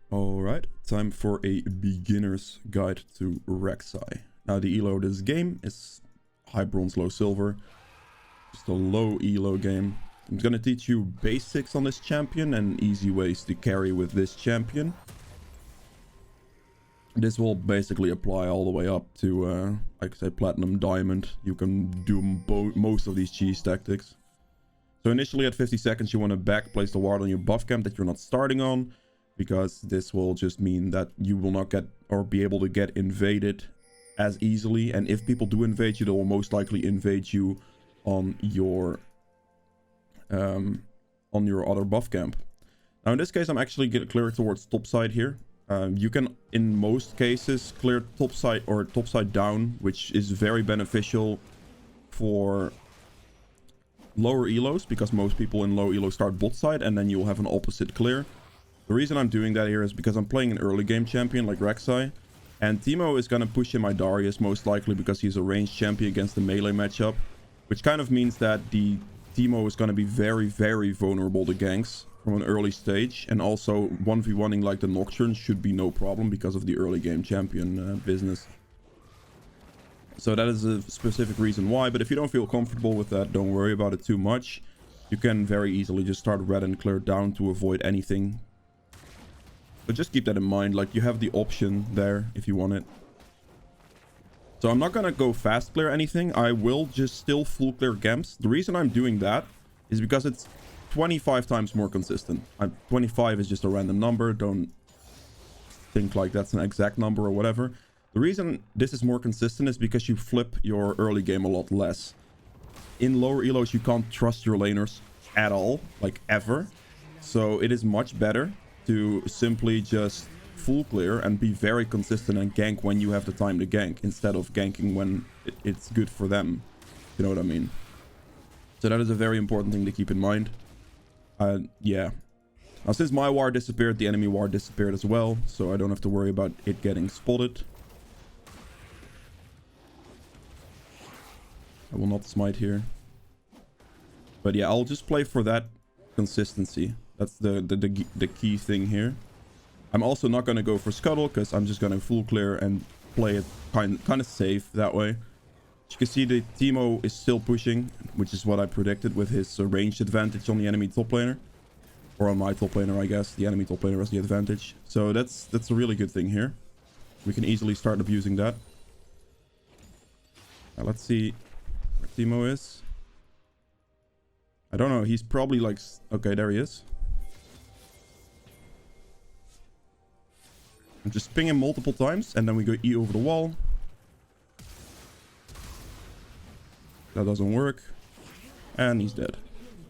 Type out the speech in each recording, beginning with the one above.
Alright, time for a beginner's guide to Rek'sai. Now the elo of this game is high bronze, low silver. Just a low elo game. I'm gonna teach you basics on this champion and easy ways to carry with this champion. This will basically apply all the way up to, like I say, platinum, diamond. You can do most of these cheese tactics. So initially at 50 seconds you want to back place the ward on your buff camp that you're not starting on, because this will just mean that you will not get or be able to get invaded as easily. And if people do invade you, they will most likely invade you on your other buff camp. Now in this case I'm actually getting clear towards topside here. You can in most cases clear topside or topside down, which is very beneficial for lower elos, because most people in low elo start bot side and then you'll have an opposite clear. The reason I'm doing that here is because I'm playing an early game champion like Rek'sai, and Teemo is going to push in my Darius most likely because he's a ranged champion against the melee matchup, which kind of means that the Teemo is going to be very, very vulnerable to ganks from an early stage, and also 1v1ing like the Nocturne should be no problem because of the early game champion business. So that is a specific reason why, but if you don't feel comfortable with that, don't worry about it too much. You can very easily just start red and clear down to avoid anything. But just keep that in mind, like you have the option there if you want it. So I'm not gonna go fast clear anything. I will just still full clear camps. The reason I'm doing that is because it's 25 times more consistent. 25 is just a random number. Don't think like that's an exact number or whatever. The reason this is more consistent is because you flip your early game a lot less. In lower elos, you can't trust your laners at all, like ever. So it is much better to simply just full clear and be very consistent and gank when you have the time to gank, instead of ganking when it's good for them. You know what I mean? So that is a very important thing to keep in mind. Yeah. Now since my ward disappeared, the enemy ward disappeared as well, so I don't have to worry about it getting spotted. I will not smite here. But yeah, I'll just play for that consistency. That's the key thing here. I'm also not going to go for scuttle, because I'm just going to full clear and play it kind of safe that way. As you can see, the Teemo is still pushing, which is what I predicted with his ranged advantage on the enemy top laner. Or on my top laner, I guess. The enemy top laner has the advantage. So that's a really good thing here. We can easily start abusing that. Now let's see where Teemo is. I don't know. He's probably like... Okay, there he is. I'm just ping him multiple times, and then we go E over the wall. That doesn't work. And he's dead.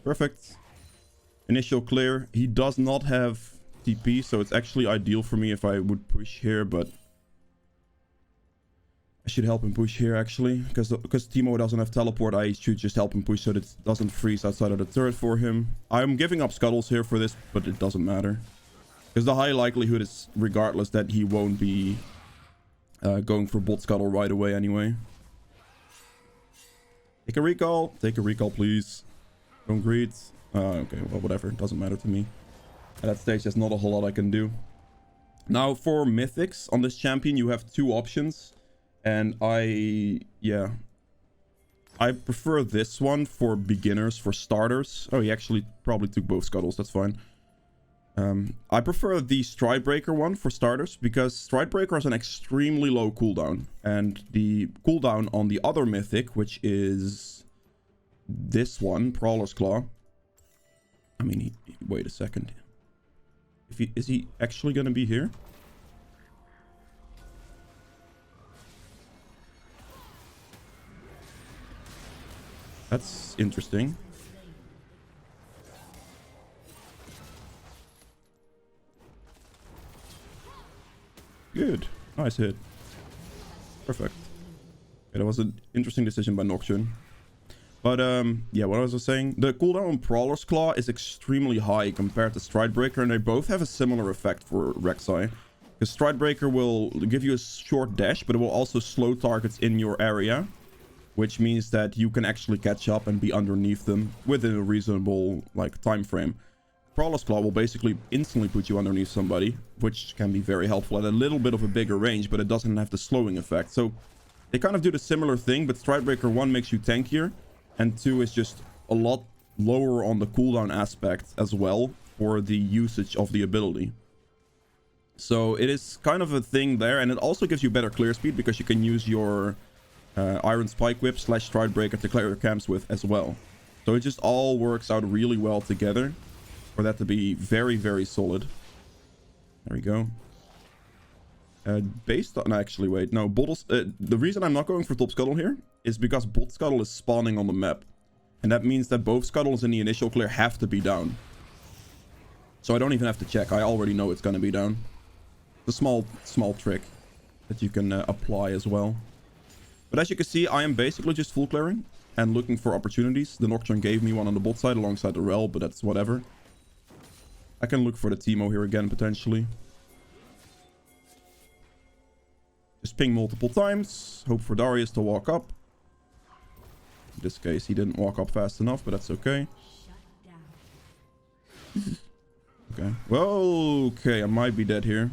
Perfect. Initial clear. He does not have TP, so it's actually ideal for me if I would push here, but I should help him push here actually, because Teemo doesn't have teleport. I should just help him push so that it doesn't freeze outside of the turret for him. I'm giving up scuttles here for this, but it doesn't matter, because the high likelihood is regardless that he won't be going for bot scuttle right away anyway. Take a recall. Take a recall, please. Don't greet. Okay, well, whatever. It doesn't matter to me. At that stage, there's not a whole lot I can do. Now, for mythics on this champion, you have two options. And I prefer this one for beginners, for starters. Oh, he actually probably took both scuttles. That's fine. I prefer the Stridebreaker one for starters, because Stridebreaker has an extremely low cooldown. And the cooldown on the other mythic, which is this one, Prowler's Claw. I mean, wait a second. Is he actually going to be here? That's interesting. Good. Nice hit. Perfect. Okay, that was an interesting decision by Nocturne. But, yeah, what I was saying, the cooldown on Prowler's Claw is extremely high compared to Stridebreaker, and they both have a similar effect for Rek'sai. Because Stridebreaker will give you a short dash, but it will also slow targets in your area, which means that you can actually catch up and be underneath them within a reasonable, like, time frame. Crawler's Claw will basically instantly put you underneath somebody, which can be very helpful at a little bit of a bigger range, but it doesn't have the slowing effect. So they kind of do the similar thing, but Stridebreaker 1 makes you tankier, and 2 is just a lot lower on the cooldown aspect as well for the usage of the ability. So it is kind of a thing there, and it also gives you better clear speed because you can use your Iron Spike Whip / Stridebreaker to clear your camps with as well. So it just all works out really well together for that to be very, very solid. There we go. Based on... Actually, wait. No, Bottles... the reason I'm not going for Top Scuttle here is because Bot Scuttle is spawning on the map. And that means that both Scuttles in the initial clear have to be down. So I don't even have to check. I already know it's going to be down. It's a small trick that you can apply as well. But as you can see, I am basically just full clearing and looking for opportunities. The Nocturne gave me one on the bot side alongside the Rel, but that's whatever. I can look for the Teemo here again, potentially. Just ping multiple times. Hope for Darius to walk up. In this case, he didn't walk up fast enough, but that's okay. Okay. Well, okay, I might be dead here.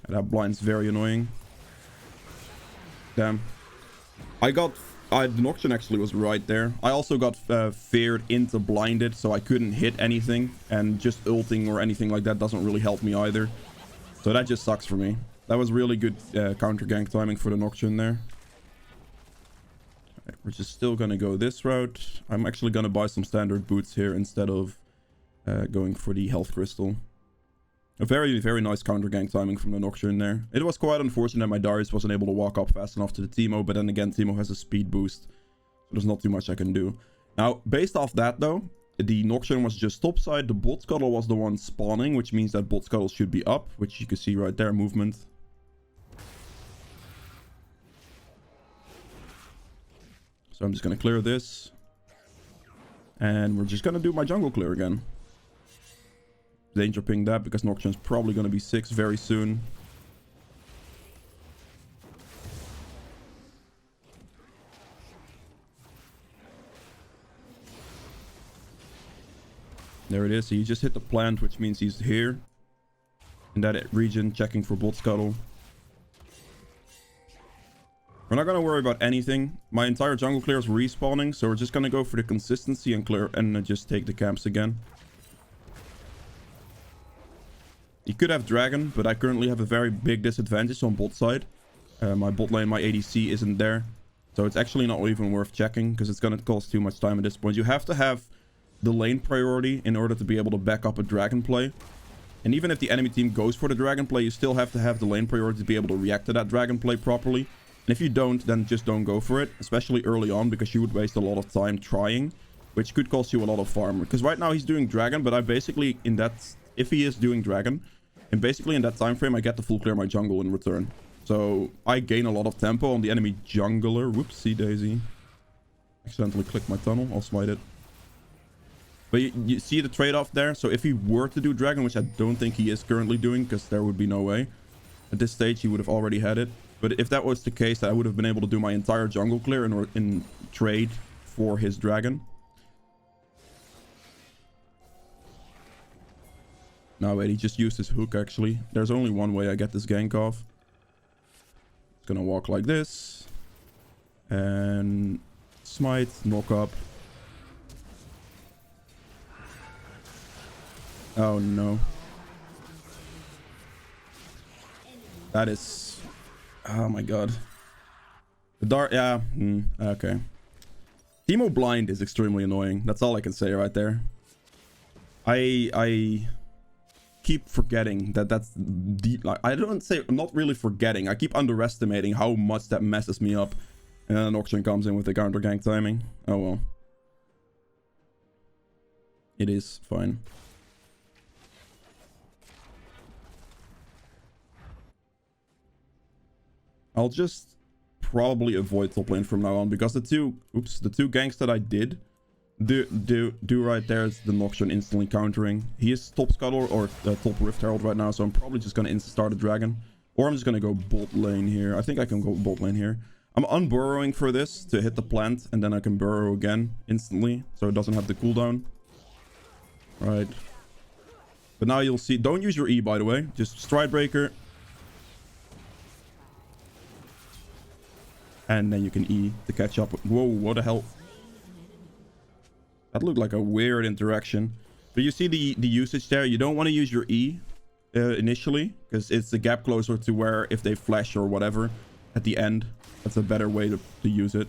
That blind's very annoying. Damn. The Nocturne actually was right there. I also got feared into blinded, so I couldn't hit anything. And just ulting or anything like that doesn't really help me either. So that just sucks for me. That was really good counter gank timing for the Nocturne there. Right, we're just still gonna go this route. I'm actually gonna buy some standard boots here instead of going for the health crystal. A very, very nice counter gank timing from the Nocturne there. It was quite unfortunate that my Darius wasn't able to walk up fast enough to the Teemo, but then again, Teemo has a speed boost. So there's not too much I can do. Now, based off that though, the Nocturne was just topside. The Bot Scuttle was the one spawning, which means that Bot Scuttle should be up, which you can see right there, movement. So I'm just going to clear this. And we're just going to do my jungle clear again. Danger ping that because Nocturne's probably going to be 6 very soon. There it is. So he just hit the plant, which means he's here in that region, checking for Bot Scuttle. We're not going to worry about anything. My entire jungle clear is respawning, so we're just going to go for the consistency and clear and just take the camps again. He could have Dragon, but I currently have a very big disadvantage on bot side. My bot lane, my ADC isn't there. So it's actually not even worth checking because it's going to cost too much time at this point. You have to have the lane priority in order to be able to back up a Dragon play. And even if the enemy team goes for the Dragon play, you still have to have the lane priority to be able to react to that Dragon play properly. And if you don't, then just don't go for it, especially early on, because you would waste a lot of time trying, which could cost you a lot of farm. Because right now he's doing Dragon, but I basically, if he is doing Dragon, and basically in that time frame, I get to full clear my jungle in return. So I gain a lot of tempo on the enemy jungler. Whoopsie daisy. Accidentally clicked my tunnel. I'll smite it. But you see the trade-off there? So if he were to do Dragon, which I don't think he is currently doing, because there would be no way. At this stage, he would have already had it. But if that was the case, I would have been able to do my entire jungle clear in trade for his Dragon. No, wait, he just used his hook, actually. There's only one way I get this gank off. It's gonna walk like this. And smite, knock up. Oh, no. That is... Oh, my God. The dart... Yeah. Okay. Teemo blind is extremely annoying. That's all I can say right there. I keep forgetting that's deep. Like, I don't say... I'm not really forgetting. I keep underestimating how much that messes me up. And then Nocturne comes in with the counter gank timing. Oh, well. It is fine. I'll just probably avoid top lane from now on because the two ganks that I did do right there is the Nocturne instantly countering. He is top Scuttle or top Rift Herald right now, so I'm probably just gonna insta start a Dragon, or I'm just gonna go bot lane here. I think I can go bot lane here. I'm unburrowing for this to hit the plant, and then I can burrow again instantly, so it doesn't have the cooldown. Right. But now you'll see, don't use your E, by the way. Just Stride Breaker. And then you can E to catch up. Whoa, what the hell? That looked like a weird interaction. But you see the usage there. You don't want to use your E initially, because it's the gap closer to where if they flash or whatever at the end. That's a better way to use it.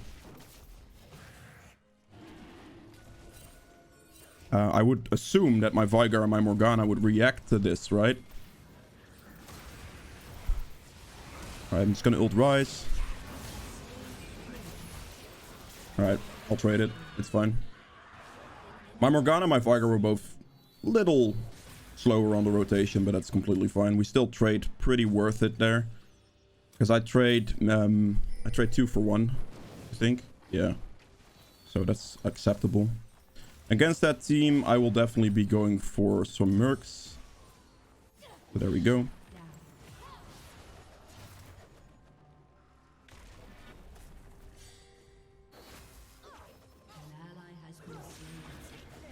I would assume that my Veigar and my Morgana would react to this, right? Alright, I'm just gonna ult Rise. Alright, I'll trade it. It's fine. My Morgana and my Veigar were both little slower on the rotation, but that's completely fine. We still trade pretty worth it there. Because I trade 2 for 1, I think. Yeah. So that's acceptable. Against that team, I will definitely be going for some mercs. So there we go.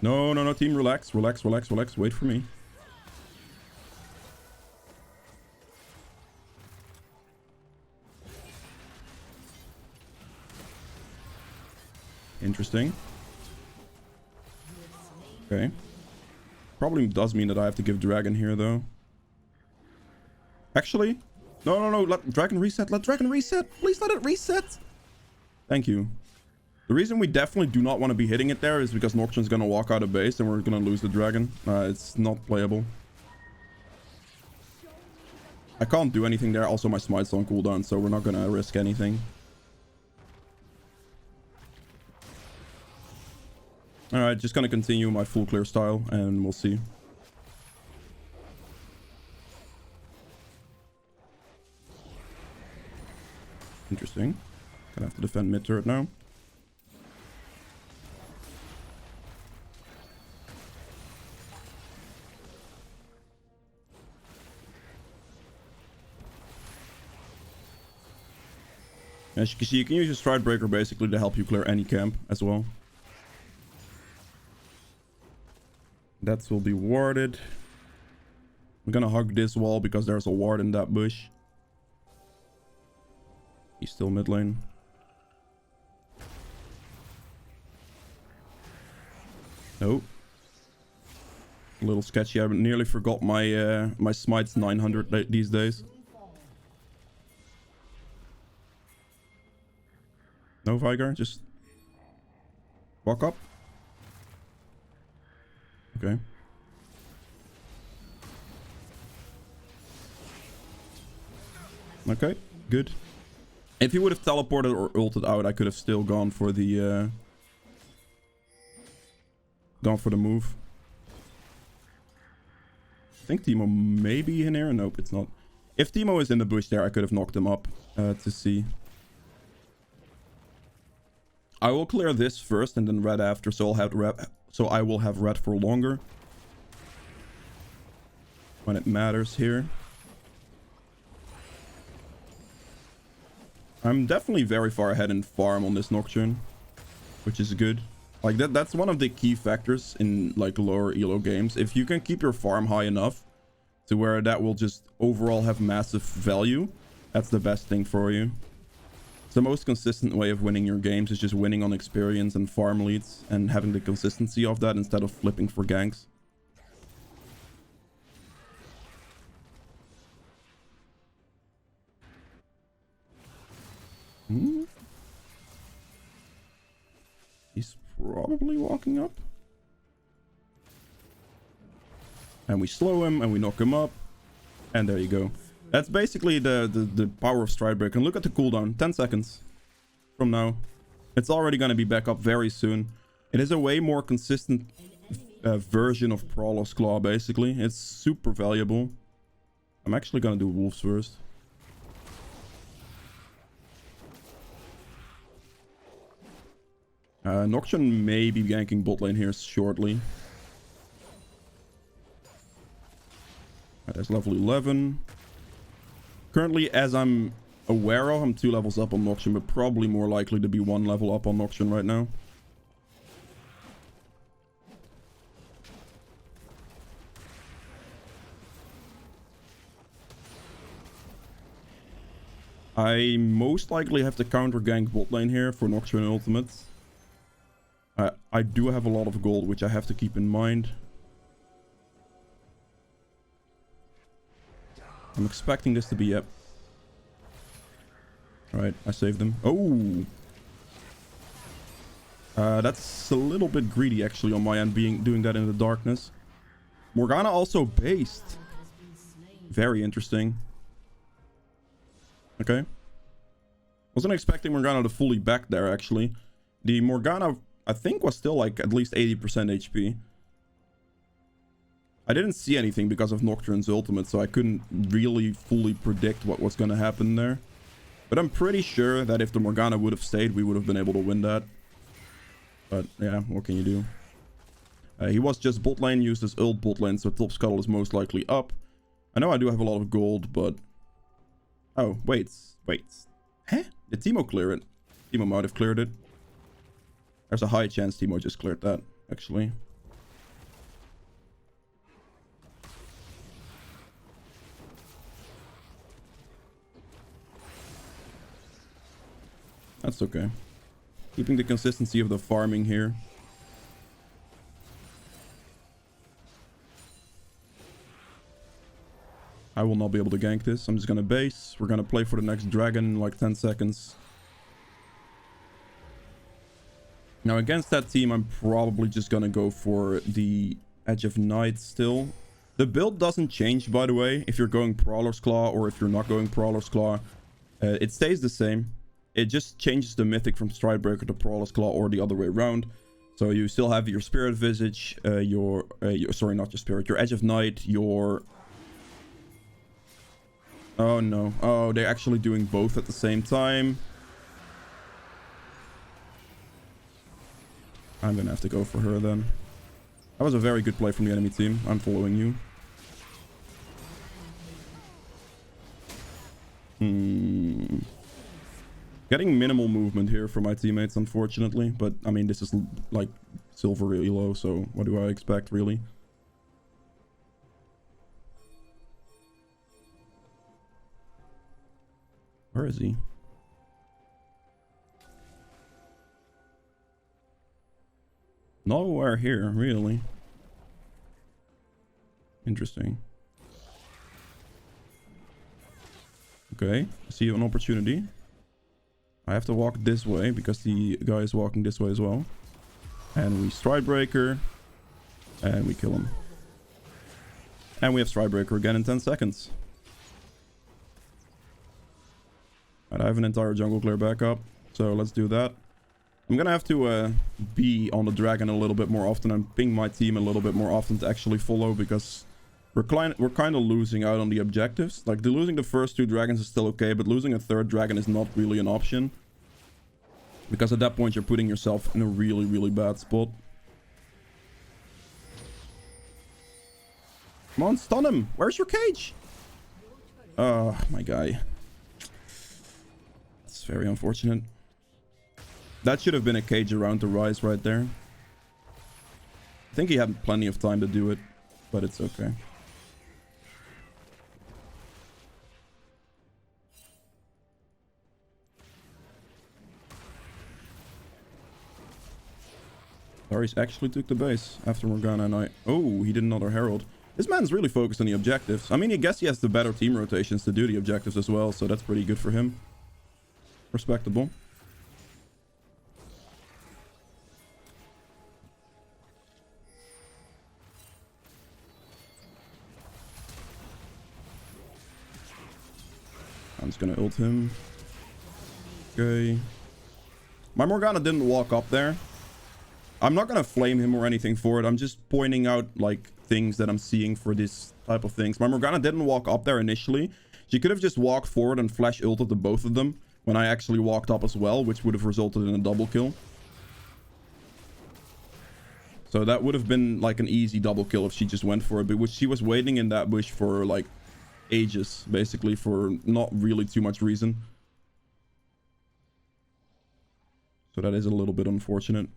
No, team, relax. Wait for me. Interesting. Okay. Probably does mean that I have to give Dragon here, though. Actually, no. Let Dragon reset. Let Dragon reset. Please let it reset. Thank you. The reason we definitely do not want to be hitting it there is because Nocturne's going to walk out of base and we're going to lose the Dragon. It's not playable. I can't do anything there. Also, my Smite's on cooldown, so we're not going to risk anything. Alright, just gonna continue my full clear style and we'll see. Interesting. Gonna have to defend mid turret now. As you can see, you can use your Stride Breaker basically to help you clear any camp as well. That will be warded. I'm gonna hug this wall because there's a ward in that bush. He's still mid lane. Nope. A little sketchy. I nearly forgot my my smite's 900 these days. No Veigar, just walk up. Okay. Okay, good. If he would have teleported or ulted out, I could have still gone for the move. I think Teemo may be in here. Nope, it's not. If Teemo is in the bush there, I could have knocked him up to see. I will clear this first and then red after, so I will have red for longer when it matters here. I'm definitely very far ahead in farm on this Nocturne, which is good. Like that's one of the key factors in like lower elo games. If you can keep your farm high enough to where that will just overall have massive value, that's the best thing for you. The most consistent way of winning your games is just winning on experience and farm leads and having the consistency of that instead of flipping for ganks. He's probably walking up. And we slow him and we knock him up. And there you go. That's basically the power of Stride Breaker. And look at the cooldown. 10 seconds from now. It's already going to be back up very soon. It is a way more consistent version of Prowler's Claw, basically. It's super valuable. I'm actually going to do Wolves first. Nocturne may be ganking bot lane here shortly. There's level 11. Currently, as I'm aware of. I'm 2 levels up on Noxian, but probably more likely to be 1 level up on Noxian right now. I most likely have to counter gank bot lane here for Noxian ultimate. I do have a lot of gold, which I have to keep in mind. I'm expecting this to be yep. Alright, I saved him. Oh! That's a little bit greedy actually on my end, doing that in the darkness. Morgana also based. Very interesting. Okay. Wasn't expecting Morgana to fully back there actually. The Morgana, I think, was still like at least 80% HP. I didn't see anything because of Nocturne's ultimate, so I couldn't really fully predict what was going to happen there. But I'm pretty sure that if the Morgana would have stayed, we would have been able to win that. But yeah, what can you do? He was just bot lane, used his ult bot lane, so top scuttle is most likely up. I know I do have a lot of gold, but... Oh, wait. Huh? Did Teemo clear it? Teemo might have cleared it. There's a high chance Teemo just cleared that, actually. That's okay. Keeping the consistency of the farming here. I will not be able to gank this. I'm just gonna base. We're gonna play for the next dragon in like 10 seconds. Now against that team, I'm probably just gonna go for the Edge of Night still. The build doesn't change, by the way, if you're going Prowler's Claw or if you're not going Prowler's Claw. It stays the same. It just changes the mythic from Stridebreaker to Prowler's Claw or the other way around. So you still have your Spirit Visage, sorry, not your Spirit, your Edge of Night, your... Oh no. Oh, they're actually doing both at the same time. I'm gonna have to go for her then. That was a very good play from the enemy team. I'm following you. Getting minimal movement here for my teammates, unfortunately. But, I mean, this is, like, silver really low, so what do I expect, really? Where is he? Nowhere here, really. Interesting. Okay, I see an opportunity. I have to walk this way because the guy is walking this way as well. And we Stridebreaker. And we kill him. And we have Stridebreaker again in 10 seconds. Alright, I have an entire jungle clear back up. So let's do that. I'm gonna have to be on the dragon a little bit more often and ping my team a little bit more often to actually follow, because we're kind of losing out on the objectives. Like, losing the first 2 dragons is still okay, but losing a 3rd dragon is not really an option. Because at that point you're putting yourself in a really, really bad spot. Come on, stun him! Where's your cage? Oh, my guy. That's very unfortunate. That should have been a cage around the rise right there. I think he had plenty of time to do it, but it's okay. Darius actually took the base after Morgana and I... Oh, he did another Herald. This man's really focused on the objectives. I mean, I guess he has the better team rotations to do the objectives as well, so that's pretty good for him. Respectable. I'm just gonna ult him. Okay. My Morgana didn't walk up there. I'm not gonna flame him or anything for it. I'm just pointing out, like, things that I'm seeing for this type of things. My Morgana didn't walk up there initially. She could have just walked forward and flash ulted to both of them when I actually walked up as well, which would have resulted in a double kill. So that would have been, like, an easy double kill if she just went for it. But she was waiting in that bush for, like, ages, basically, for not really too much reason. So that is a little bit unfortunate.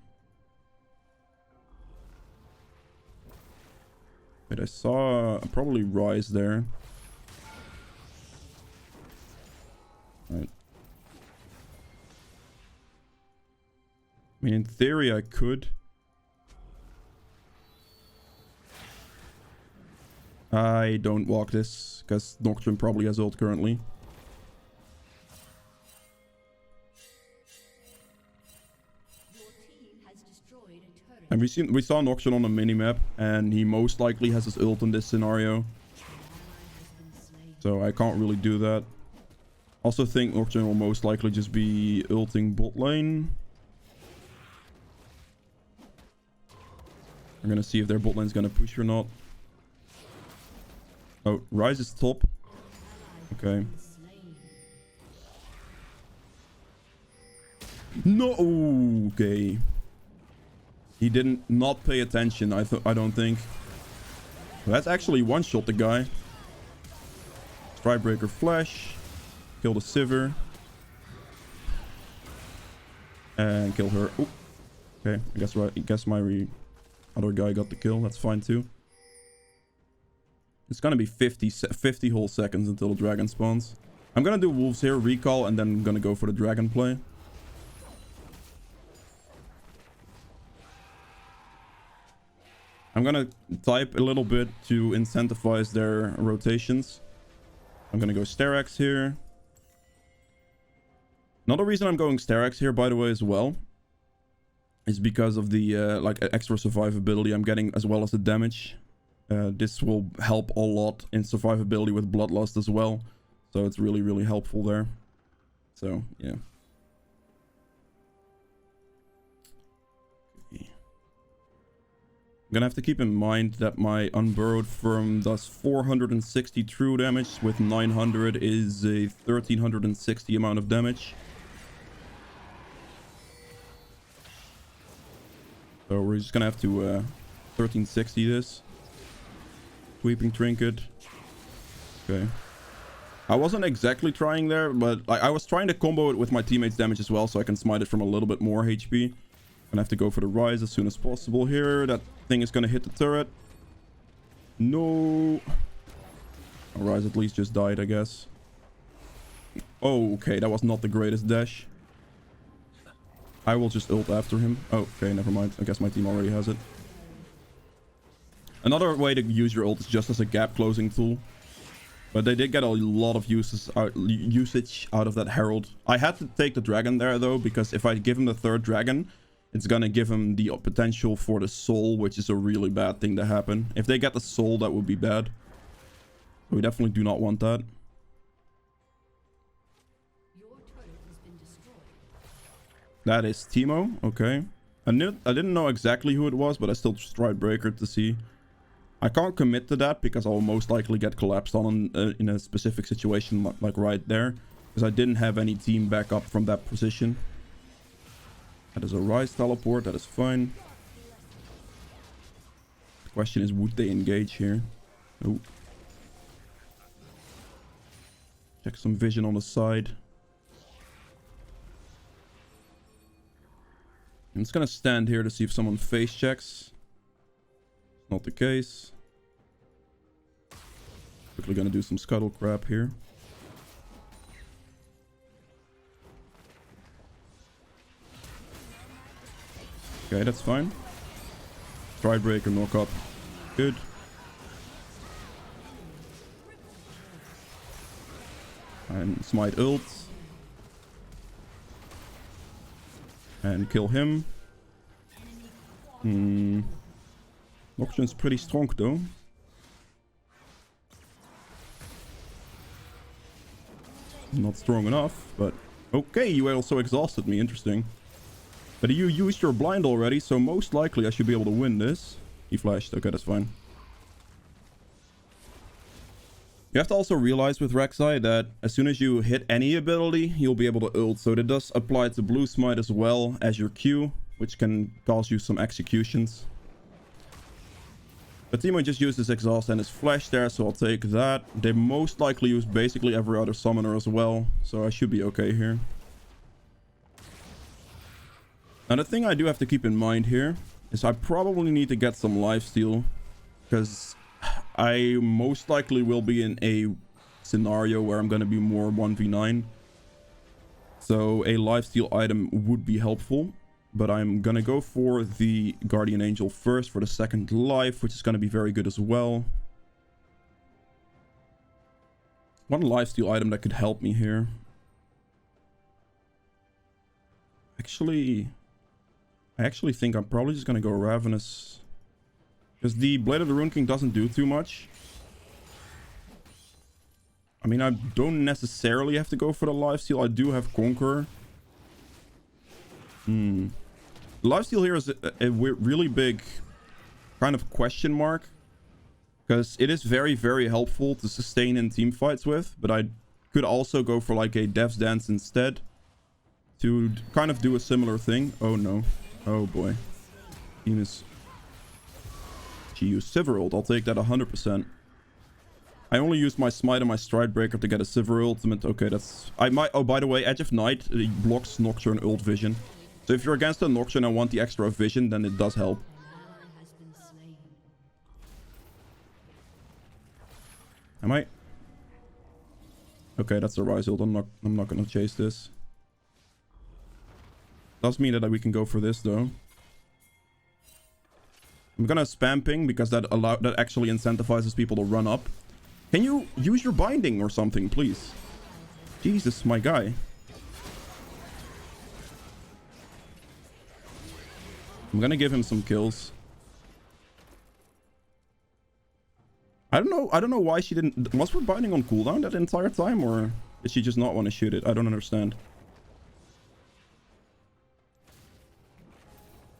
Wait, I saw probably Rise there. Right. I mean, in theory, I could. I don't walk this, because Nocturne probably has ult currently. And we saw Nocturne on the minimap, and he most likely has his ult in this scenario. So I can't really do that. Also think Nocturne will most likely just be ulting bot lane. We're gonna see if their bot lane's gonna push or not. Oh, Rise is top. Okay. No, okay. He didn't not pay attention, I don't think. Well, that's actually one-shot the guy. Strikebreaker flash. Kill the Sivir. And kill her. Ooh. Okay, I guess my other guy got the kill. That's fine too. It's gonna be 50 whole seconds until the dragon spawns. I'm gonna do wolves here, recall, and then I'm gonna go for the dragon play. I'm gonna type a little bit to incentivize their rotations. I'm gonna go Sterak's here. Another reason I'm going Sterak's here, by the way, as well, is because of the like extra survivability I'm getting, as well as the damage. This will help a lot in survivability with Bloodlust as well. So it's really, really helpful there. So, yeah. I'm gonna have to keep in mind that my Unburrowed Firm does 460 true damage, with 900 is a 1360 amount of damage. So we're just gonna have to 1360 this. Sweeping Trinket. Okay. I wasn't exactly trying there, but I was trying to combo it with my teammates' damage as well, so I can smite it from a little bit more HP. Gonna have to go for the Rise as soon as possible here. That thing is gonna hit the turret. No. Rise at least just died, I guess. Oh, okay. That was not the greatest dash. I will just ult after him. Oh, okay. Never mind. I guess my team already has it. Another way to use your ult is just as a gap closing tool. But they did get a lot of usage out of that Herald. I had to take the dragon there, though, because if I give him the third dragon, it's gonna give him the potential for the soul, which is a really bad thing to happen. If they get the soul, that would be bad. We definitely do not want that. That is Teemo. Okay. I didn't know exactly who it was, but I still tried Breaker to see. I can't commit to that because I'll most likely get collapsed on in a specific situation like right there, because I didn't have any team backup from that position. That is a Rise teleport. That is fine. The question is, would they engage here? Oh. Check some vision on the side. I'm just gonna stand here to see if someone face checks. Not the case. Quickly gonna do some scuttle crap here. Okay, that's fine. Stridebreaker knock up. Good. And smite ult. And kill him. Nocturne's pretty strong though. Not strong enough, but okay, you also exhausted me. Interesting. But you used your blind already, so most likely I should be able to win this. He flashed. Okay, that's fine. You have to also realize with Rek'sai that as soon as you hit any ability, you'll be able to ult. So it does apply to Blue Smite as well as your Q, which can cause you some executions. But Teemo just used his exhaust and his flash there, so I'll take that. They most likely use basically every other summoner as well, so I should be okay here. Now the thing I do have to keep in mind here is I probably need to get some lifesteal, because I most likely will be in a scenario where I'm going to be more 1v9. So a lifesteal item would be helpful, but I'm going to go for the Guardian Angel first for the second life, which is going to be very good as well. One lifesteal item that could help me here. I actually think I'm probably just going to go Ravenous, because the Blade of the Rune King doesn't do too much. I mean, I don't necessarily have to go for the lifesteal. I do have Conqueror. The lifesteal here is a really big kind of question mark, because it is very, very helpful to sustain in team fights with, but I could also go for like a Death's Dance instead to kind of do a similar thing. Oh no. Oh boy. Team is... She used Sivir. I'll take that 100%. I only used my Smite and my Stride Breaker to get a Sivir ultimate. Okay, that's... I might... Oh, by the way, Edge of Night blocks Nocturne ult vision. So if you're against a Nocturne and want the extra vision, then it does help. Am I? Okay, that's a Rise ult. I'm not gonna chase this. Does mean that we can go for this though. I'm gonna spam ping because that actually incentivizes people to run up. Can you use your binding or something, please? Jesus, my guy. I'm gonna give him some kills. I don't know why she didn't... Was her binding on cooldown that entire time, or did she just not want to shoot it? I don't understand.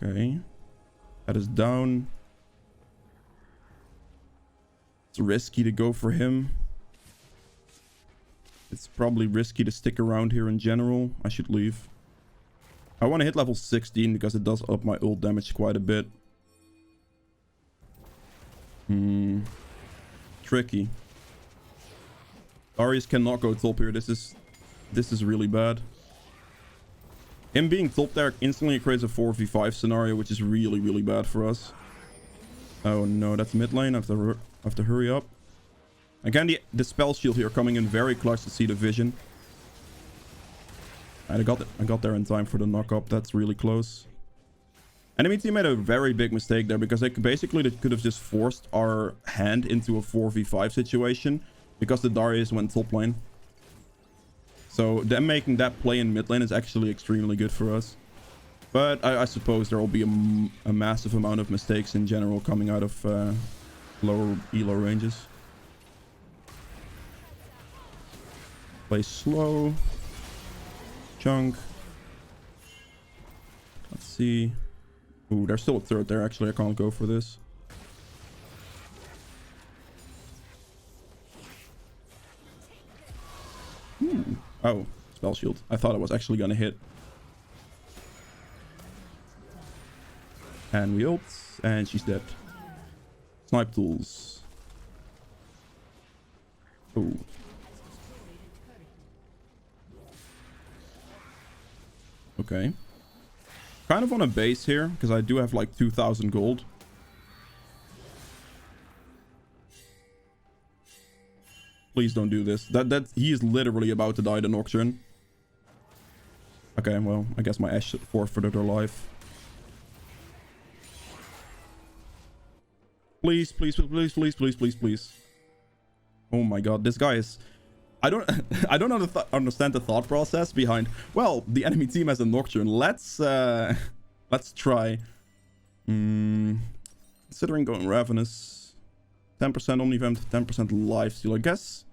Okay. That is down. It's risky to go for him. It's probably risky to stick around here in general. I should leave. I want to hit level 16 because it does up my ult damage quite a bit. Tricky. Darius cannot go top here. This is really bad. Him being top there instantly creates a 4v5 scenario, which is really, really bad for us. Oh no, that's mid lane. I have to hurry up. Again, the spell shield here coming in very clutch to see the vision. And I got there in time for the knock up. That's really close. Enemy team made a very big mistake there, because they could have just forced our hand into a 4v5 situation because the Darius went top lane. So them making that play in mid lane is actually extremely good for us. But I suppose there will be a massive amount of mistakes in general coming out of lower elo ranges. Play slow. Chunk. Let's see. Ooh, there's still a third there. Actually, I can't go for this. Oh, spell shield. I thought it was actually gonna hit. And we ult, and she's dead. Snipe tools. Ooh. Okay. Kind of on a base here, because I do have like 2,000 gold. Please don't do this. He is literally about to die to Nocturne. Okay, well, I guess my Ashe forfeited her life. Please, please, please, please, please, please, please. Oh my god, this guy is... I don't understand the thought process behind... Well, the enemy team has a Nocturne. Let's try. Considering going Ravenous. 10% Omnivamp, 10% lifesteal. I guess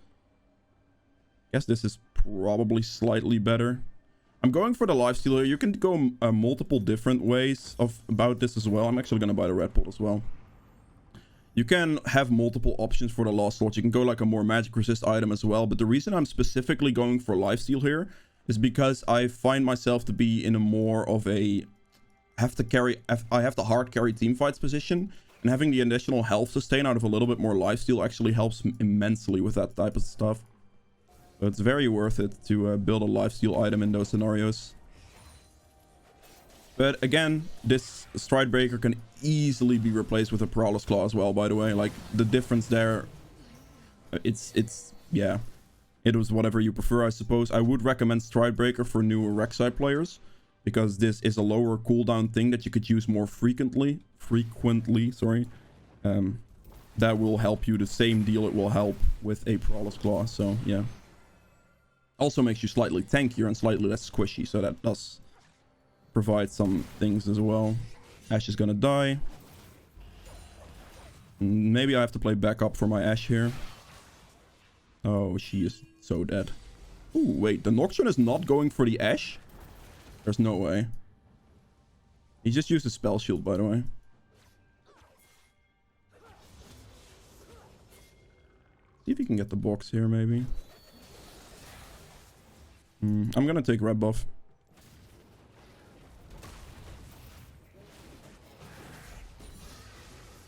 this is probably slightly better. I'm going for the lifesteal here. You can go multiple different ways about this as well. I'm actually going to buy the Red Bull as well. You can have multiple options for the Lost Lord. You can go like a more magic resist item as well. But the reason I'm specifically going for lifesteal here is because I find myself to be in a more of a... I have to hard carry team fights position. And having the additional health sustain out of a little bit more lifesteal actually helps immensely with that type of stuff. So it's very worth it to build a lifesteal item in those scenarios. But again, this Stride Breaker can easily be replaced with a Prowler's Claw as well, by the way. Like, the difference there, yeah. It was whatever you prefer, I suppose. I would recommend Stride Breaker for newer Rek'Sai players, because this is a lower cooldown thing that you could use more frequently, sorry. That will help you the same deal it will help with a Prowler's Claw, so yeah. Also makes you slightly tankier and slightly less squishy, so that does provide some things as well. Ashe is gonna die. Maybe I have to play backup for my Ashe here. Oh, she is so dead. Ooh, wait, the Nocturne is not going for the Ashe? There's no way. He just used a spell shield, by the way. See if you can get the box here, maybe. I'm gonna take red buff.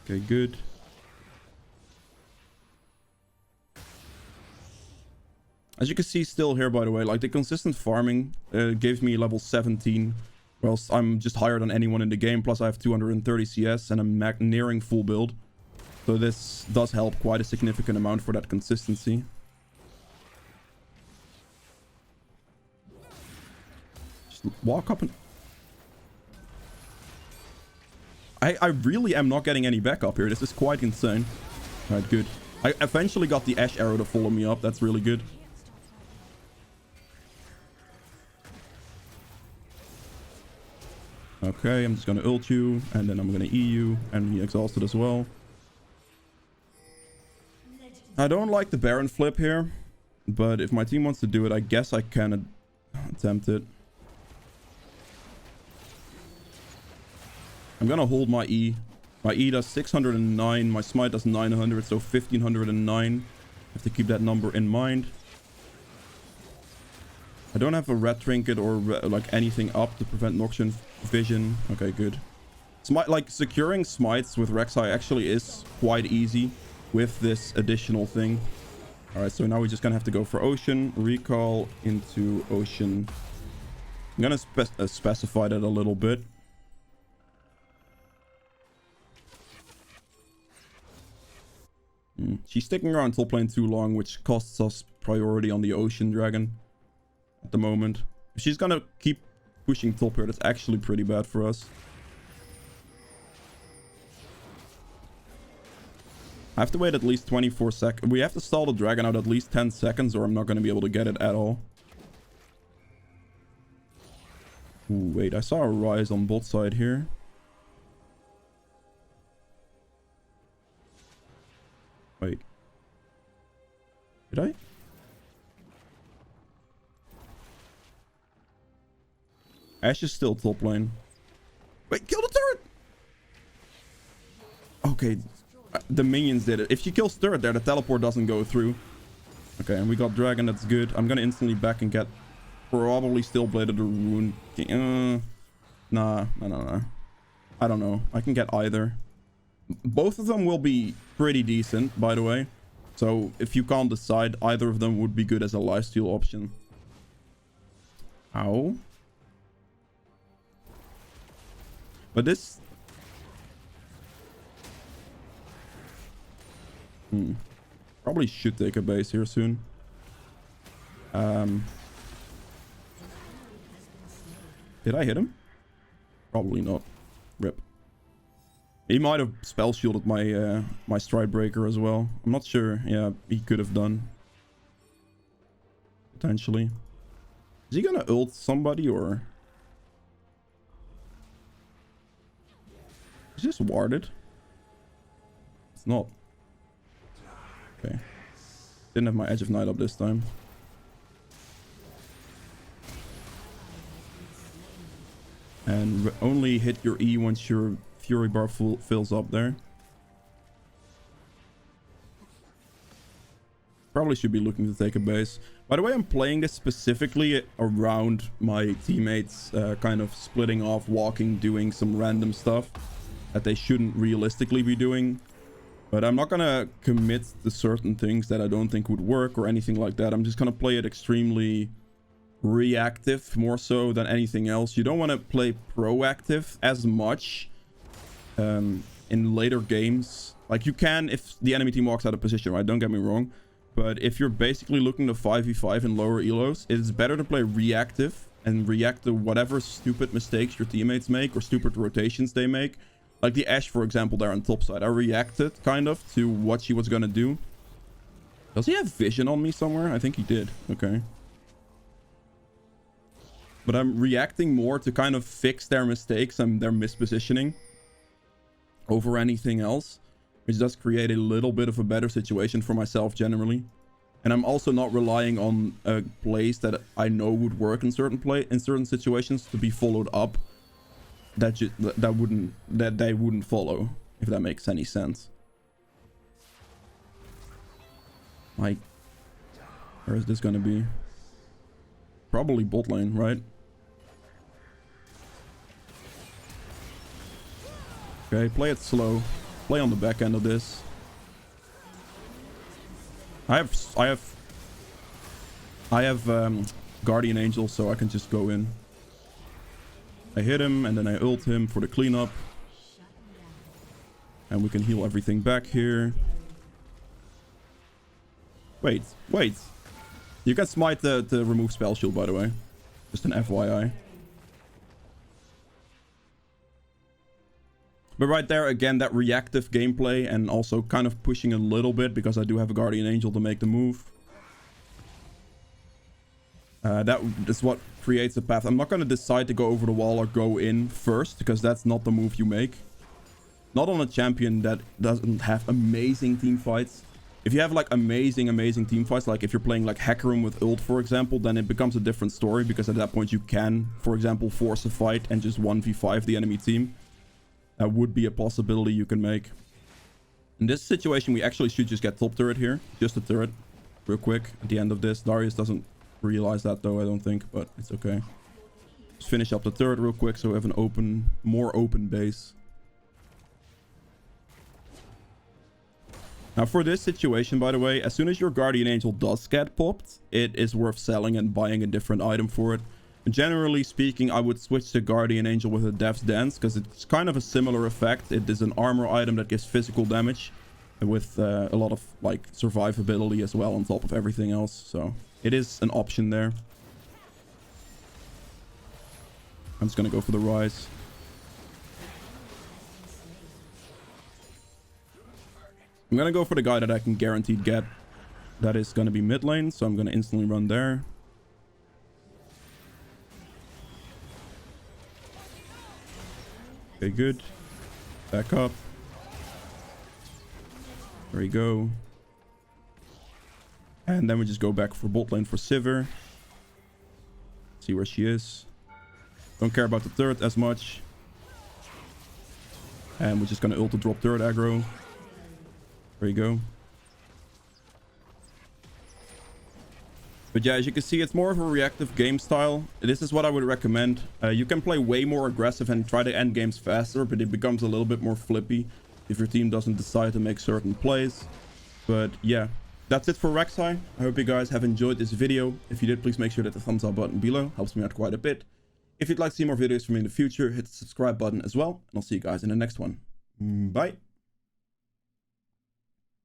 Okay, good. As you can see still here, by the way, like the consistent farming gave me level 17. Whilst I'm just higher than anyone in the game. Plus I have 230 CS and I'm nearing full build. So this does help quite a significant amount for that consistency. Just walk up and... I really am not getting any backup here. This is quite insane. Alright, good. I eventually got the Ashe arrow to follow me up. That's really good. Okay, I'm just gonna ult you, and then I'm gonna E you, and he exhausted as well. I don't like the Baron flip here, but if my team wants to do it, I guess I can attempt it. I'm gonna hold my E. My E does 609, my smite does 900, so 1509. I have to keep that number in mind. I don't have a red trinket or like anything up to prevent Nocturne vision. Okay, good. Smite, like securing smites with Rek'Sai actually is quite easy with this additional thing. All right, so now we're just gonna have to go for Ocean, recall into Ocean. I'm gonna specify that a little bit. She's sticking around top lane too long, which costs us priority on the Ocean Dragon at the moment. If she's gonna keep pushing top here, that's actually pretty bad for us. I have to wait at least 24 seconds. We have to stall the dragon out at least 10 seconds or I'm not going to be able to get it at all. Ooh, wait, I saw a rise on bot side here. Wait. Did I? Ashe is still top lane. Wait, kill the turret! Okay, the minions did it. If she kills turret there, the teleport doesn't go through. Okay, and we got dragon, that's good. I'm gonna instantly back and get probably still bladed the rune. Nah. I don't know. I can get either. Both of them will be pretty decent, by the way. So if you can't decide, either of them would be good as a lifesteal option. Ow. But this... Probably should take a base here soon. Did I hit him? Probably not. Rip. He might have spell shielded my my Stride Breaker as well. I'm not sure. Yeah, he could have done. Potentially. Is he gonna ult somebody or... Is this warded? It's not. Okay. Didn't have my Edge of Night up this time. And only hit your E once your Fury bar fills up there. Probably should be looking to take a base. By the way, I'm playing this specifically around my teammates kind of splitting off, walking, doing some random stuff that they shouldn't realistically be doing. But I'm not gonna commit to certain things that I don't think would work or anything like that. I'm just gonna play it extremely reactive more so than anything else. You don't want to play proactive as much in later games. Like, you can if the enemy team walks out of position, right? Don't get me wrong. But if you're basically looking to 5v5 in lower elos, it's better to play reactive and react to whatever stupid mistakes your teammates make or stupid rotations they make. Like the Ashe, for example, there on top side. I reacted, kind of, to what she was going to do. Does he have vision on me somewhere? I think he did. Okay. But I'm reacting more to kind of fix their mistakes and their mispositioning over anything else, which does create a little bit of a better situation for myself generally. And I'm also not relying on plays that I know would work in certain situations to be followed up that they wouldn't follow, if that makes any sense. Like, where is this gonna be? Probably bot lane, right? Okay, play it slow. Play on the back end of this. I have Guardian Angel, so I can just go in. I hit him, and then I ult him for the cleanup. And we can heal everything back here. Wait. You can smite the remove spell shield, by the way. Just an FYI. But right there, again, that reactive gameplay and also kind of pushing a little bit because I do have a Guardian Angel to make the move. That is what creates a path. I'm not going to decide to go over the wall or go in first because that's not the move you make. Not on a champion that doesn't have amazing team fights. If you have like amazing team fights, like if you're playing like Hacker Room with ult, for example, then it becomes a different story because at that point you can, for example, force a fight and just 1v5 the enemy team. That would be a possibility you can make. In this situation, we actually should just get top turret here. Just a turret. Real quick at the end of this. Darius doesn't realize that though, I don't think, but it's okay. Just finish up the turret real quick so we have an more open base. Now for this situation, by the way, as soon as your Guardian Angel does get popped, it is worth selling and buying a different item for it. Generally speaking, I would switch to Guardian Angel with a Death's Dance because it's kind of a similar effect. It is an armor item that gives physical damage with a lot of like survivability as well on top of everything else. So it is an option there. I'm just going to go for the Rise. I'm going to go for the guy that I can guaranteed get. That is going to be mid lane, so I'm going to instantly run there. Okay, good. Back up. There we go. And then we just go back for bot lane for Sivir. See where she is. Don't care about the turret as much. And we're just gonna ult to drop turret aggro. There you go. But yeah, as you can see, it's more of a reactive game style. This is what I would recommend. You can play way more aggressive and try to end games faster, but it becomes a little bit more flippy if your team doesn't decide to make certain plays. But yeah, that's it for Rek'sai. I hope you guys have enjoyed this video. If you did, please make sure that the thumbs up button below helps me out quite a bit. If you'd like to see more videos from me in the future, hit the subscribe button as well. And I'll see you guys in the next one. Bye.